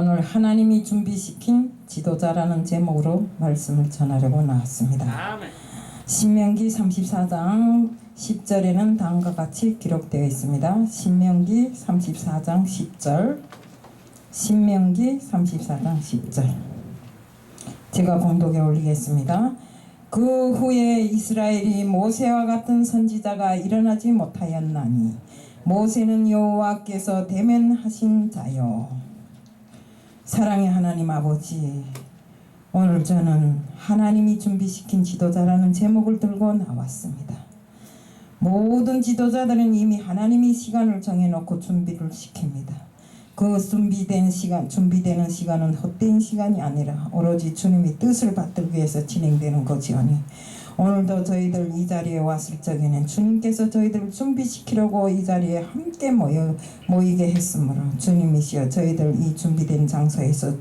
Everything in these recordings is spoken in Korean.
오늘 하나님이 준비시킨 지도자라는 제목으로 말씀을 전하려고 나왔습니다. 신명기 34장 10절에는 다음과 같이 기록되어 있습니다. 신명기 34장 10절, 신명기 34장 10절. 제가 봉독에 올리겠습니다. 그 후에 이스라엘이 모세와 같은 선지자가 일어나지 못하였나니 모세는 여호와께서 대면하신 자요. 사랑의 하나님 아버지, 오늘 저는 하나님이 준비시킨 지도자라는 제목을 들고 나왔습니다. 모든 지도자들은 이미 하나님이 시간을 정해놓고 준비를 시킵니다. 그 준비되는 시간은 헛된 시간이 아니라 오로지 주님의 뜻을 받들기 위해서 진행되는 거지요니 오늘도 저희들 이 자리에 왔을 적에는 주님께서 저희들을 준비시키려고 이 자리에 함께 모이게 했으므로 주님이시여 저희들 이 준비된 장소에서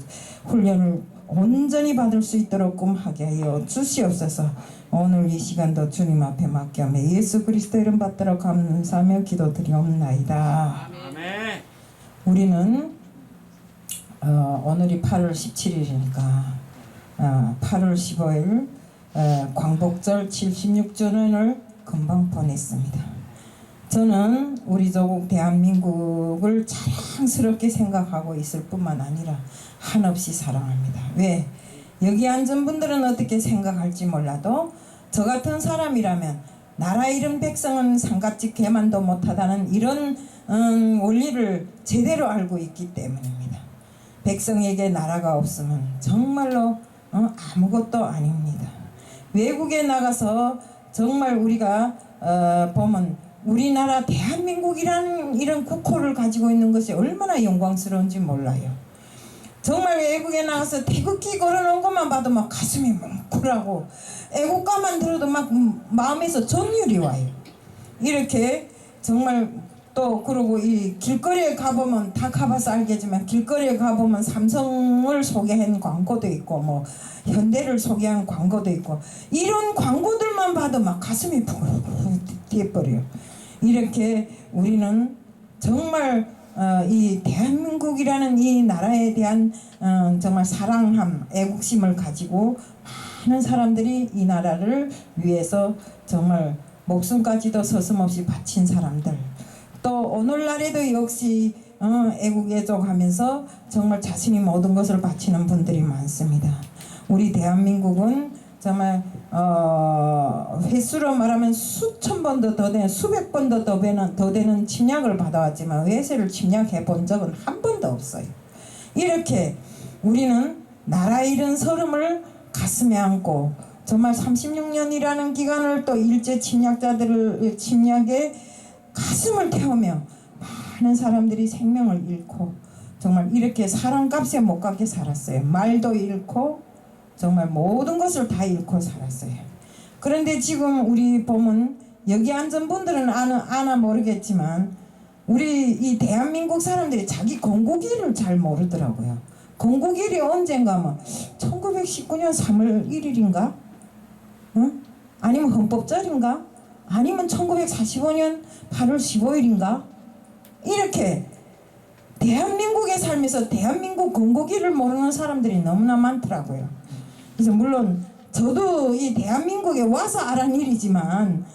훈련을 온전히 받을 수 있도록 꿈하게 하여 주시옵소서. 오늘 이 시간도 주님 앞에 맡겨며 예수 그리스도 이름 받들어 감사하며 기도드리옵나이다. 아멘. 우리는 오늘이 8월 17일이니까 8월 15일 광복절 76주년을 금방 보냈습니다. 저는 우리 조국 대한민국을 자랑스럽게 생각하고 있을 뿐만 아니라 한없이 사랑합니다. 왜? 여기 앉은 분들은 어떻게 생각할지 몰라도 저 같은 사람이라면 나라 잃은 백성은 상갓집 개만도 못하다는 이런 원리를 제대로 알고 있기 때문입니다. 백성에게 나라가 없으면 정말로 아무것도 아닙니다. 외국에 나가서 정말 우리가 보면 우리나라 대한민국이라는 이런 국호를 가지고 있는 것이 얼마나 영광스러운지 몰라요. 정말 외국에 나가서 태극기 걸어놓은 것만 봐도 막 가슴이 뭉클하고 애국가만 들어도 막 마음에서 전율이 와요. 이렇게 정말 또 그러고 이 길거리에 가보면 다 가봐서 알겠지만 길거리에 가보면 삼성을 소개한 광고도 있고 뭐 현대를 소개한 광고도 있고 이런 광고들만 봐도 막 가슴이 푹 뛰어버려요. 이렇게 우리는 정말 이 대한민국이라는 이 나라에 대한 정말 사랑함, 애국심을 가지고 많은 사람들이 이 나라를 위해서 정말 목숨까지도 서슴없이 바친 사람들, 또 오늘날에도 역시 애국애족 하면서 정말 자신이 모든 것을 바치는 분들이 많습니다. 우리 대한민국은 정말 횟수로 말하면 수천 번도 더 되는 수백 번도 더 되는 침략을 받아왔지만 외세를 침략해 본 적은 한 번도 없어요. 이렇게 우리는 나라 잃은 서름을 가슴에 안고 정말 36년이라는 기간을 또 일제 침략자들을 침략에 가슴을 태우며 많은 사람들이 생명을 잃고 정말 이렇게 사람값에 못 갖게 살았어요. 말도 잃고 정말 모든 것을 다 잃고 살았어요. 그런데 지금 우리 보면 여기 앉은 분들은 아나 모르겠지만 우리 이 대한민국 사람들이 자기 건국일을 잘 모르더라고요. 건국일이 언젠가 뭐 1919년 3월 1일인가? 응? 아니면 헌법절인가? 아니면 1945년 8월 15일인가? 이렇게 대한민국에 살면서 대한민국 건국일을 모르는 사람들이 너무나 많더라고요. 그래서 물론 저도 이 대한민국에 와서 알은 일이지만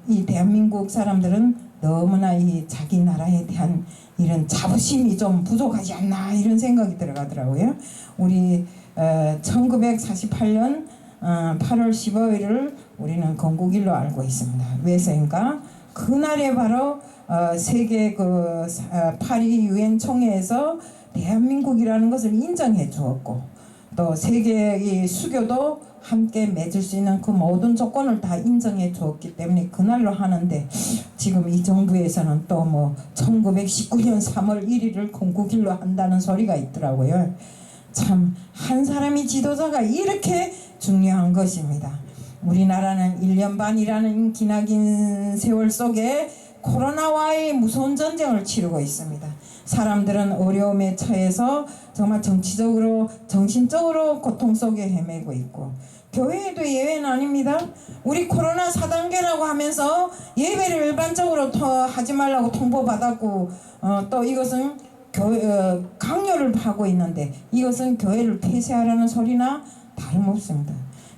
이 대한민국 사람들은 너무나 이 자기 나라에 대한 이런 자부심이 좀 부족하지 않나 이런 생각이 들어가더라고요. 우리 1948년 8월 15일을 우리는 건국일로 알고 있습니다. 왜서인가? 그날에 바로 세계 파리 유엔 총회에서 대한민국이라는 것을 인정해 주었고 또 세계의 수교도 함께 맺을 수 있는 그 모든 조건을 다 인정해 주었기 때문에 그날로 하는데 지금 이 정부에서는 또 뭐 1919년 3월 1일을 건국일로 한다는 소리가 있더라고요. 참 한 사람이 지도자가 이렇게 중요한 것입니다. 우리나라는 1년 반이라는 기나긴 세월 속에 코로나와의 무서운 전쟁을 치르고 있습니다. 사람들은 어려움에 처해서 정말 정치적으로 정신적으로 고통 속에 헤매고 있고 교회에도 예외는 아닙니다. 우리 코로나 4단계라고 하면서 예배를 일반적으로 하지 말라고 통보받았고 또 이것은 강요를 하고 있는데 이것은 교회를 폐쇄하라는 소리나 다름없습니다.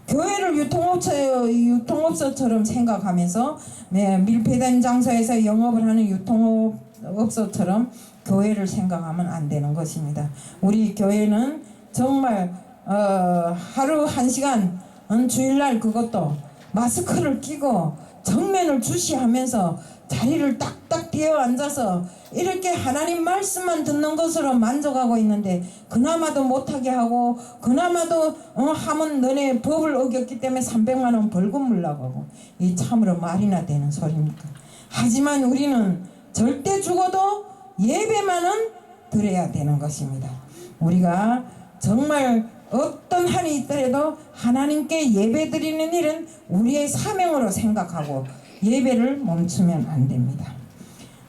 교회를 유통업소처럼 생각하면서 밀폐된 장소에서 영업을 하는 유통업소처럼 교회를 생각하면 안 되는 것입니다. 우리 교회는 정말 하루 1시간 주일날 그것도 마스크를 끼고 정면을 주시하면서 자리를 딱딱 비어 앉아서 이렇게 하나님 말씀만 듣는 것으로 만족하고 있는데 그나마도 못하게 하고 그나마도 하면 너네 법을 어겼기 때문에 300만 원 벌금 물라고 하고 이 참으로 말이나 되는 소리입니까? 하지만 우리는 절대 죽어도 예배만은 드려야 되는 것입니다. 우리가 정말 어떤 한이 있더라도 하나님께 예배 드리는 일은 우리의 사명으로 생각하고 예배를 멈추면 안 됩니다.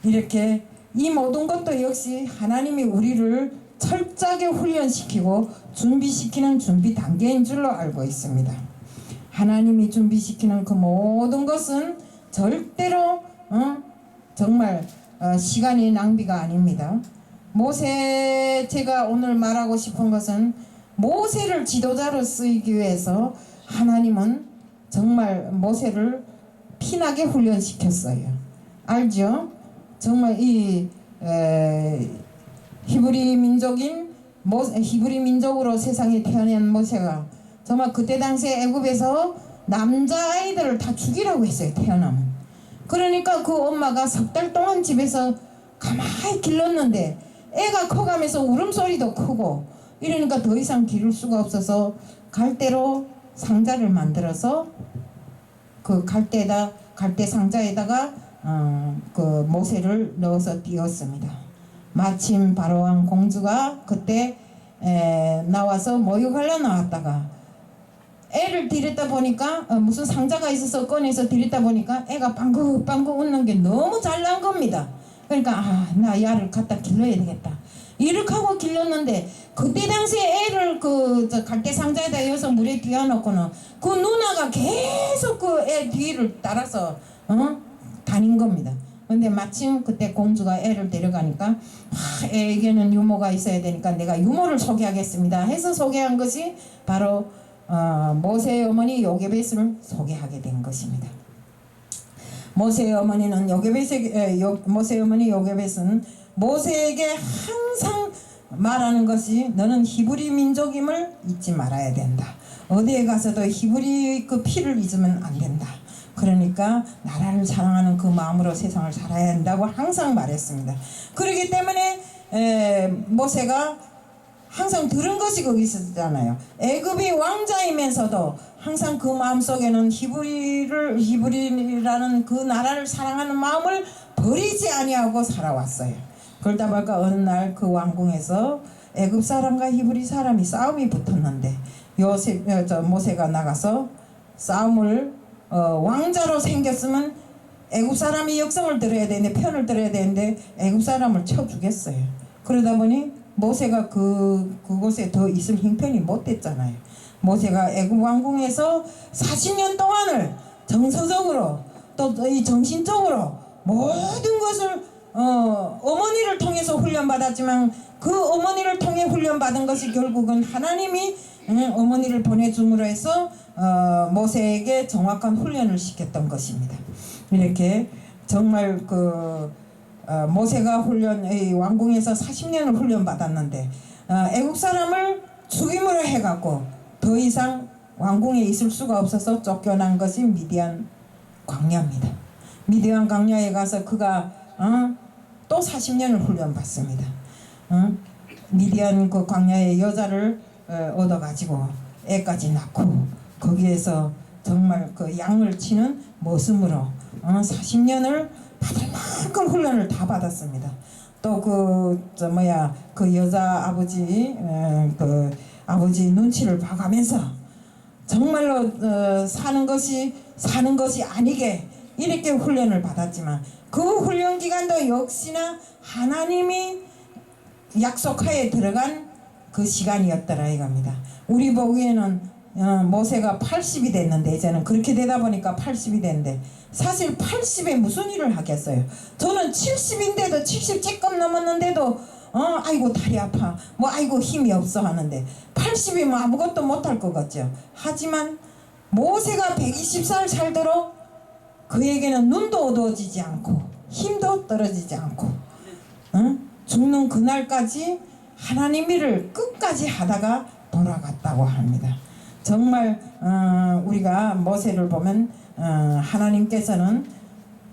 이렇게 이 모든 것도 역시 하나님이 우리를 철저하게 훈련시키고 준비시키는 준비 단계인 줄로 알고 있습니다. 하나님이 준비시키는 그 모든 것은 절대로 정말 시간이 낭비가 아닙니다. 제가 오늘 말하고 싶은 것은 모세를 지도자로 쓰기 위해서 하나님은 정말 모세를 피나게 훈련시켰어요. 알죠? 정말 이 히브리 민족으로 세상에 태어난 모세가 정말 그때 당시에 애굽에서 남자아이들을 다 죽이라고 했어요. 태어나면. 그러니까 그 엄마가 3달 동안 집에서 가만히 길렀는데 애가 커가면서 울음소리도 크고 이러니까 더 이상 기를 수가 없어서 갈대로 상자를 만들어서 그 갈대 상자에다가 그 모세를 넣어서 띄웠습니다. 마침 바로왕 공주가 그때 나와서 모욕하려 나왔다가 애를 데리다 보니까 무슨 상자가 있어서 꺼내서 데리다 보니까 애가 빵긋빵긋 웃는 게 너무 잘난 겁니다. 그러니까 나 야를 갖다 길러야 되겠다. 이렇게 하고 길렀는데 그때 당시에 애를 갈대 상자에다 이어서 물에 띄워놓고는 그 누나가 계속 그 애 뒤를 따라서 다닌 겁니다. 근데 마침 그때 공주가 애를 데려가니까 애에게는 유모가 있어야 되니까 내가 유모를 소개하겠습니다 해서 소개한 것이 바로 모세의 어머니 요게벳을 소개하게 된 것입니다. 모세의 어머니 요게벳은 모세에게 항상 말하는 것이 너는 히브리 민족임을 잊지 말아야 된다. 어디에 가서도 히브리 그 피를 잊으면 안 된다. 그러니까 나라를 사랑하는 그 마음으로 세상을 살아야 한다고 항상 말했습니다. 그렇기 때문에 모세가 항상 들은 것이 거기 있었잖아요. 애굽이 왕자이면서도 항상 그 마음속에는 히브리라는 그 나라를 사랑하는 마음을 버리지 아니하고 살아왔어요. 그러다 보니까 어느 날 그 왕궁에서 애굽 사람과 히브리 사람이 싸움이 붙었는데 모세가 나가서 싸움을 왕자로 생겼으면 애굽 사람이 역성을 들어야 되는데 편을 들어야 되는데 애굽 사람을 쳐 죽였어요. 그러다 보니 모세가 그곳에 더 있을 형편이 못 됐잖아요. 모세가 애굽 왕궁에서 40년 동안을 정서적으로 또 이 정신적으로 모든 것을 어머니를 통해서 훈련받았지만 그 어머니를 통해 훈련받은 것이 결국은 하나님이 어머니를 보내줌으로 해서 모세에게 정확한 훈련을 시켰던 것입니다. 이렇게 정말 모세가 왕궁에서 40년을 훈련받았는데 애국 사람을 죽임으로 해갖고 더 이상 왕궁에 있을 수가 없어서 쫓겨난 것이 미디안 광야입니다. 미디안 광야에 가서 그가 또 40년을 훈련받습니다. 미디안 그 광야의 여자를 얻어가지고 애까지 낳고 거기에서 정말 그 양을 치는 모습으로 40년을 받을 만큼 훈련을 다 받았습니다. 또 그 여자 아버지 아버지 눈치를 봐가면서 정말로 사는 것이 아니게 이렇게 훈련을 받았지만 그 훈련 기간도 역시나 하나님이 약속하에 들어간 그 시간이었더라 이겁니다. 우리 보기에는 모세가 80이 됐는데 이제는 그렇게 되다 보니까 80이 됐는데 사실 80에 무슨 일을 하겠어요. 저는 70인데도 70 조금 넘었는데도 아이고 다리 아파, 뭐 아이고 힘이 없어 하는데 80이면 아무것도 못할 것 같죠. 하지만 모세가 120살 살도록 그에게는 눈도 어두워지지 않고 힘도 떨어지지 않고 죽는 그날까지 하나님 일을 끝까지 하다가 돌아갔다고 합니다. 정말 우리가 모세를 보면 하나님께서는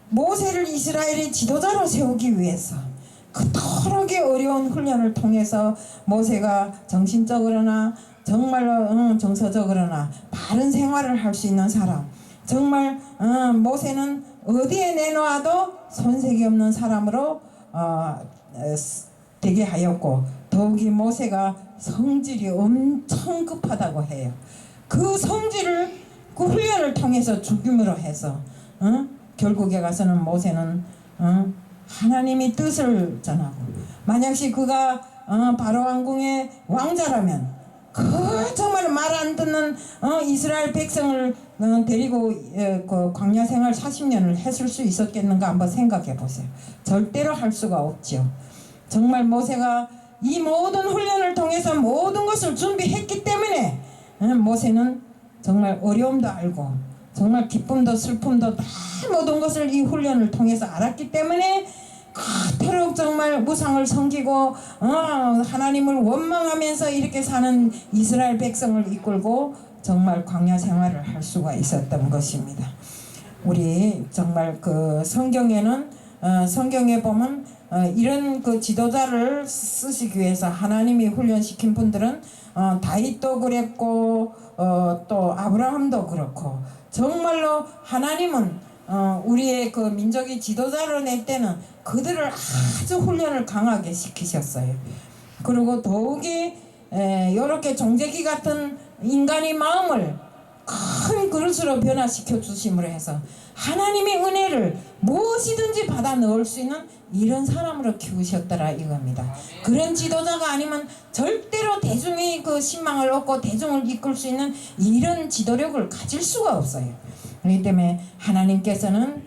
모세를 이스라엘의 지도자로 세우기 위해서 그토록의 어려운 훈련을 통해서 모세가 정신적으로나 정말로 정서적으로나 바른 생활을 할 수 있는 사람, 정말 모세는 어디에 내놓아도 손색이 없는 사람으로 되게 하였고, 더욱이 모세가 성질이 엄청 급하다고 해요. 그 성질을 그 훈련을 통해서 죽임으로 해서 결국에 가서는 모세는 하나님의 뜻을 전하고, 만약시 그가 바로 왕궁의 왕자라면 그 정말 말 안 듣는 이스라엘 백성을 데리고 그 광야 생활 40년을 했을 수 있었겠는가 한번 생각해 보세요. 절대로 할 수가 없죠. 정말 모세가 이 모든 훈련을 통해서 모든 것을 준비했기 때문에 모세는 정말 어려움도 알고 정말 기쁨도 슬픔도 다 모든 것을 이 훈련을 통해서 알았기 때문에 그토록 정말 무상을 섬기고 하나님을 원망하면서 이렇게 사는 이스라엘 백성을 이끌고 정말 광야 생활을 할 수가 있었던 것입니다. 우리 정말 그 성경에는 성경에 보면 이런 그 지도자를 쓰시기 위해서 하나님이 훈련시킨 분들은 다윗도 그랬고 또 아브라함도 그렇고, 정말로 하나님은 우리의 그 민족의 지도자로 낼 때는 그들을 아주 훈련을 강하게 시키셨어요. 그리고 더욱이 이렇게 종재기 같은 인간의 마음을 큰 그릇으로 변화시켜 주심으로 해서 하나님의 은혜를 무엇이든지 받아 넣을 수 있는 이런 사람으로 키우셨더라 이겁니다. 그런 지도자가 아니면 절대로 대중의 그 신망을 얻고 대중을 이끌 수 있는 이런 지도력을 가질 수가 없어요. 그렇기 때문에 하나님께서는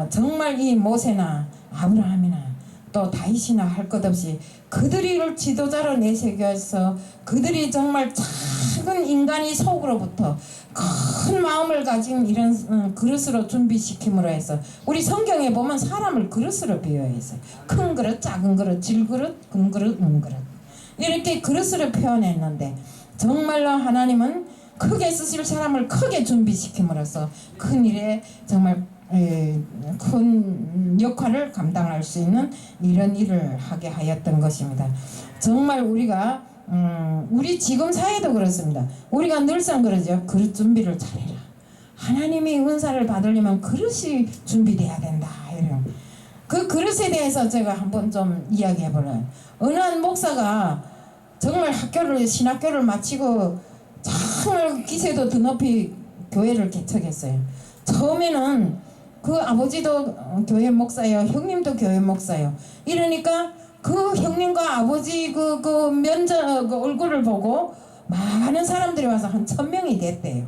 정말 이 모세나 아브라함이나 또 다윗이나 할 것 없이 그들을 지도자로 내세워서 그들이 정말 작은 인간의 속으로부터 큰 마음을 가진 이런 그릇으로 준비시킴으로 해서, 우리 성경에 보면 사람을 그릇으로 비유해서 큰 그릇, 작은 그릇, 질그릇, 금그릇, 은그릇 이렇게 그릇으로 표현했는데, 정말로 하나님은 크게 쓰실 사람을 크게 준비시킴으로써 큰 일에 정말 큰 역할을 감당할 수 있는 이런 일을 하게 하였던 것입니다. 정말 우리가 우리 지금 사회도 그렇습니다. 우리가 늘상 그러죠. 그릇 준비를 잘해라. 하나님이 은사를 받으려면 그릇이 준비돼야 된다. 이런 그 그릇에 대해서 제가 한번 좀 이야기해 볼래요. 어느 한 목사가 정말 신학교를 마치고 정말 기세도 드높이 교회를 개척했어요. 처음에는 그 아버지도 교회 목사예요. 형님도 교회 목사예요. 이러니까 그 형님과 아버지 그 면접 그 얼굴을 보고 많은 사람들이 와서 한 1000명이 됐대요.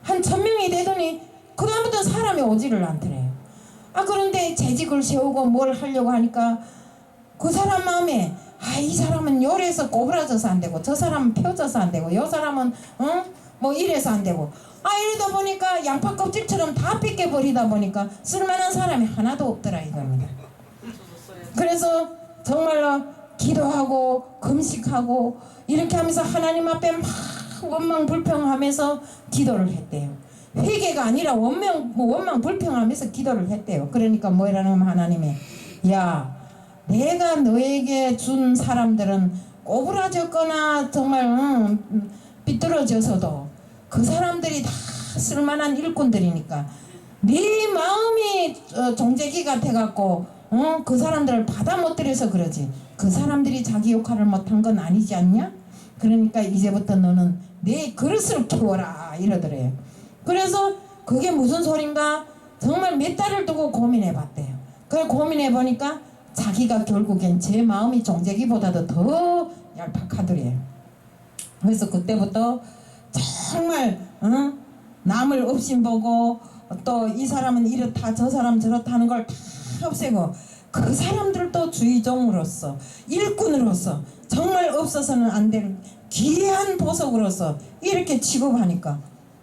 한 1000명이 되더니 그다음부터 사람이 오지를 않더래요. 그런데 재직을 세우고 뭘 하려고 하니까 그 사람 마음에 이 사람은 요래서 꼬부라져서 안 되고, 저 사람은 펴져서 안 되고, 요 사람은 뭐 이래서 안 되고, 이러다 보니까 양파 껍질처럼 다 뺏겨버리다 보니까 쓸만한 사람이 하나도 없더라 이겁니다. 그래서 정말로 기도하고 금식하고 이렇게 하면서 하나님 앞에 막 원망 불평하면서 기도를 했대요. 회개가 아니라 원망 불평하면서 기도를 했대요. 그러니까 뭐라는 하나님이, 야, 내가 너에게 준 사람들은 꼬부라졌거나 정말 삐뚤어져서도 그 사람들이 다 쓸만한 일꾼들이니까 네 마음이 종재기 같아갖고 그 사람들을 받아 못 들여서 그러지, 그 사람들이 자기 역할을 못한 건 아니지 않냐? 그러니까 이제부터 너는 내 그릇을 키워라 이러더래요. 그래서 그게 무슨 소린가 정말 몇 달을 두고 고민해 봤대요. 그래 고민해 보니까 자기가 결국엔 제 마음이 종재기보다도 더 얄팍하더래요. 그래서 그때부터 정말 남을 업신보고 또 이 사람은 이렇다 저 사람 저렇다 하는 걸 다 없애고 그 사람들도 주의종으로서 일꾼으로서 정말 없어서는 안 될 귀한 보석으로서 이렇게 취급하니까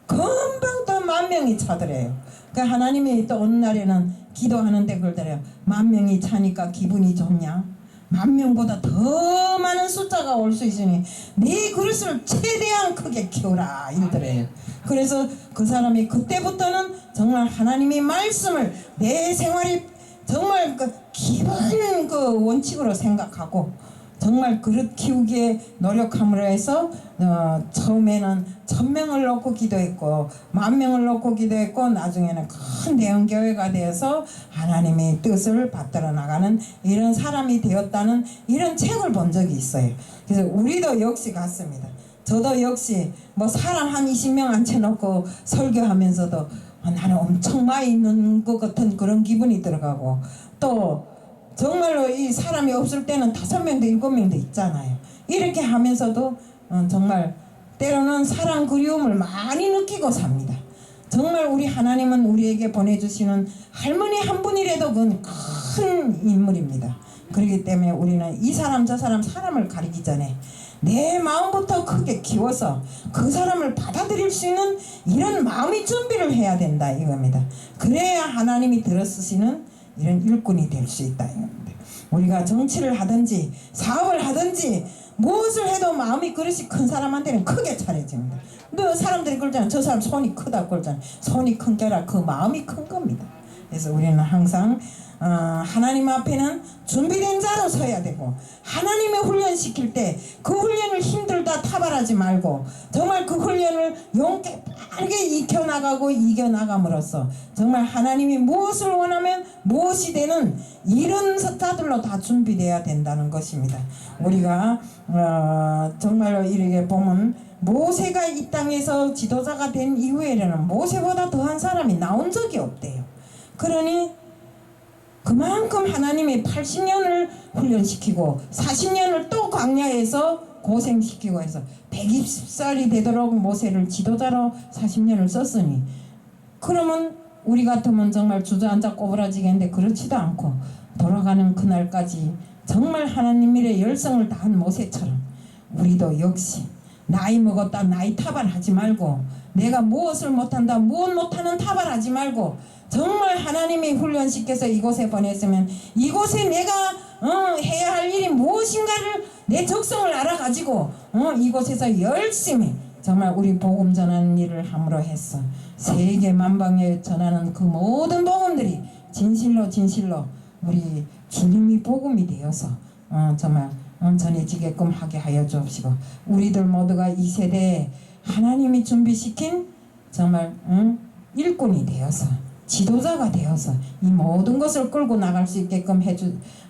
금방 또 10,000명이 차더래요. 그러니까 하나님이 또 어느 날에는 기도하는데 그러더래요. 10,000명이 차니까 기분이 좋냐? 10,000명보다 더 많은 숫자가 올 수 있으니 네 그릇을 최대한 크게 키우라 이러더래요. 그래서 그 사람이 그때부터는 정말 하나님의 말씀을 내 생활이 정말 그 기본 그 원칙으로 생각하고 정말 그릇 키우기에 노력함으로 해서 처음에는 1,000명을 놓고 기도했고 10,000명을 놓고 기도했고 나중에는 큰 대형교회가 되어서 하나님의 뜻을 받들어 나가는 이런 사람이 되었다는 이런 책을 본 적이 있어요. 그래서 우리도 역시 같습니다. 저도 역시 뭐 사람 한 20명 앉혀놓고 설교하면서도 나는 엄청 많이 있는 것 같은 그런 기분이 들어가고 또 정말로 이 사람이 없을 때는 5명도 7명도 있잖아요. 이렇게 하면서도 정말 때로는 사랑 그리움을 많이 느끼고 삽니다. 정말 우리 하나님은 우리에게 보내주시는 할머니 한 분이라도 그건 큰 인물입니다. 그렇기 때문에 우리는 이 사람 저 사람 사람을 가리기 전에 내 마음부터 크게 키워서 그 사람을 받아들일 수 있는 이런 마음의 준비를 해야 된다 이겁니다. 그래야 하나님이 들어쓰시는 이런 일꾼이 될 수 있다 이겁니다. 우리가 정치를 하든지 사업을 하든지 무엇을 해도 마음이 그릇이 큰 사람한테는 크게 차려집니다. 너 사람들이 그러잖아. 저 사람 손이 크다 그러잖아. 손이 큰 게 아니라 그 마음이 큰 겁니다. 그래서 우리는 항상 하나님 앞에는 준비된 자로 서야 되고 하나님의 훈련시킬 때 그 훈련을 힘들다 타발하지 말고 정말 그 훈련을 용케 빠르게 익혀나가고 이겨나감으로써 정말 하나님이 무엇을 원하면 무엇이 되는 이런 자들로 다 준비되어야 된다는 것입니다. 우리가 정말로 이렇게 보면 모세가 이 땅에서 지도자가 된 이후에는 모세보다 더한 사람이 나온 적이 없대요. 그러니 그만큼 하나님이 80년을 훈련시키고 40년을 또 광야에서 고생시키고 해서 120살이 되도록 모세를 지도자로 40년을 썼으니 그러면 우리 같으면 정말 주저앉아 꼬부라지겠는데 그렇지도 않고 돌아가는 그날까지 정말 하나님 일에 열성을 다한 모세처럼 우리도 역시 나이 먹었다 나이 타발하지 말고 내가 무엇을 못한다 무엇 못하는 타발하지 말고 정말 하나님이 훈련시켜서 이곳에 보냈으면 이곳에 내가 해야 할 일이 무엇인가를 내 적성을 알아가지고 이곳에서 열심히 정말 우리 복음 전하는 일을 함으로 해서 세계 만방에 전하는 그 모든 복음들이 진실로 진실로 우리 주님이 복음이 되어서 정말 전해지게끔 하게 하여 주옵시고 우리들 모두가 이 세대에 하나님이 준비시킨 정말 일꾼이 되어서 지도자가 되어서 이 모든 것을 끌고 나갈 수 있게끔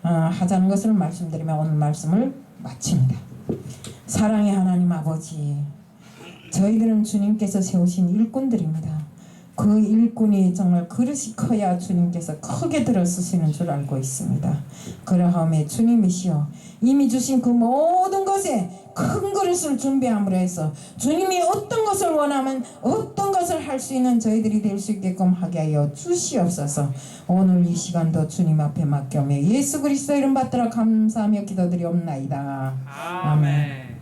하자는 것을 말씀드리며 오늘 말씀을 마칩니다. 사랑의 하나님 아버지, 저희들은 주님께서 세우신 일꾼들입니다. 그 일꾼이 정말 그릇이 커야 주님께서 크게 들어쓰시는 줄 알고 있습니다. 그러함에 주님이시여 이미 주신 그 모든 것에 큰 그릇을 준비함으로 해서 주님이 어떤 것을 원하면 어떤 것을 할 수 있는 저희들이 될 수 있게끔 하게 하여 주시옵소서. 오늘 이 시간도 주님 앞에 맡겨며 예수 그리스도 이름 받들어 감사하며 기도드리옵나이다. 아멘.